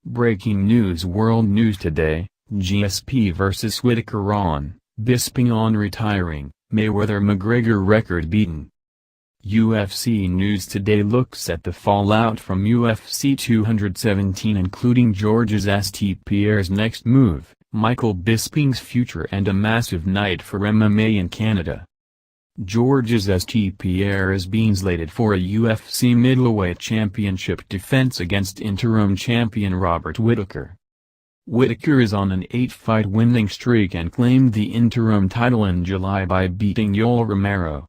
Breaking news. World News Today, GSP vs Whittaker on, Bisping on retiring, Mayweather McGregor record beaten. UFC News Today looks at the fallout from UFC 217 including Georges St. Pierre's next move, Michael Bisping's future and a massive night for MMA in Canada. Georges St. Pierre is being slated for a UFC middleweight championship defense against interim champion Robert Whittaker. Whittaker is on an 8-fight winning streak and claimed the interim title in July by beating Yoel Romero.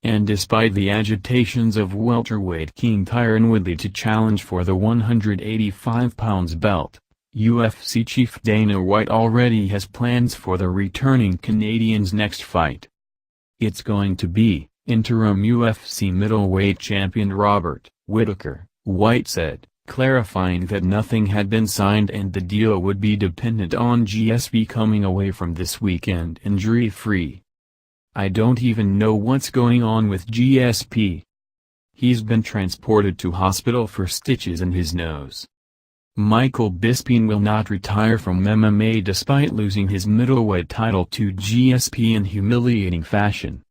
And despite the agitations of welterweight king Tyron Woodley to challenge for the 185-pound belt, UFC chief Dana White already has plans for the returning Canadian's next fight. It's going to be interim UFC middleweight champion Robert Whittaker, White said, clarifying that nothing had been signed and the deal would be dependent on GSP coming away from this weekend injury-free. "I don't even know what's going on with GSP. He's been transported to hospital for stitches in his nose." Michael Bisping will not retire from MMA despite losing his middleweight title to GSP in humiliating fashion.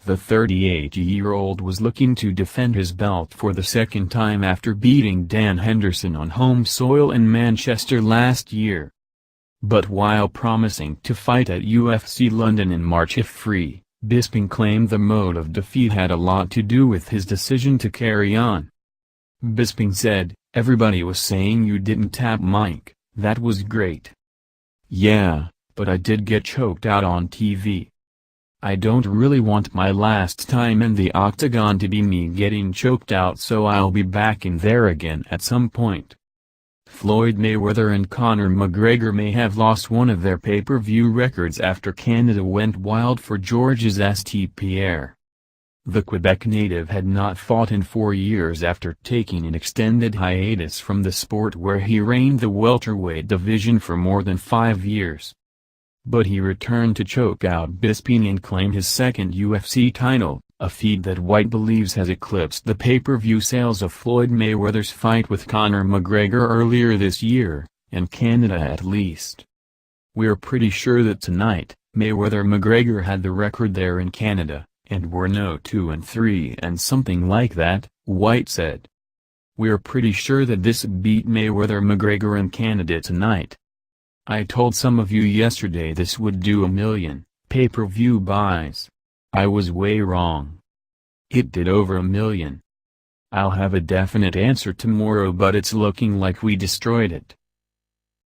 The 38-year-old was looking to defend his belt for the second time after beating Dan Henderson on home soil in Manchester last year. But while promising to fight at UFC London in March if free, Bisping claimed the mode of defeat had a lot to do with his decision to carry on. Bisping said, "Everybody was saying you didn't tap Mike, that was great. Yeah, but I did get choked out on TV. I don't really want my last time in the octagon to be me getting choked out, so I'll be back in there again at some point." Floyd Mayweather and Conor McGregor may have lost one of their pay-per-view records after Canada went wild for Georges St. Pierre. The Quebec native had not fought in 4 years after taking an extended hiatus from the sport where he reigned the welterweight division for more than 5 years. But he returned to choke out Bisping and claim his second UFC title, a feat that White believes has eclipsed the pay-per-view sales of Floyd Mayweather's fight with Conor McGregor earlier this year, in Canada at least. "We're pretty sure that tonight, Mayweather-McGregor had the record there in Canada, and we're no 2-3 and something like that," White said. "We're pretty sure that this beat Mayweather-McGregor in Canada tonight. I told some of you yesterday this would do 1 million pay-per-view buys. I was way wrong. It did over 1 million. I'll have a definite answer tomorrow, but it's looking like we destroyed it."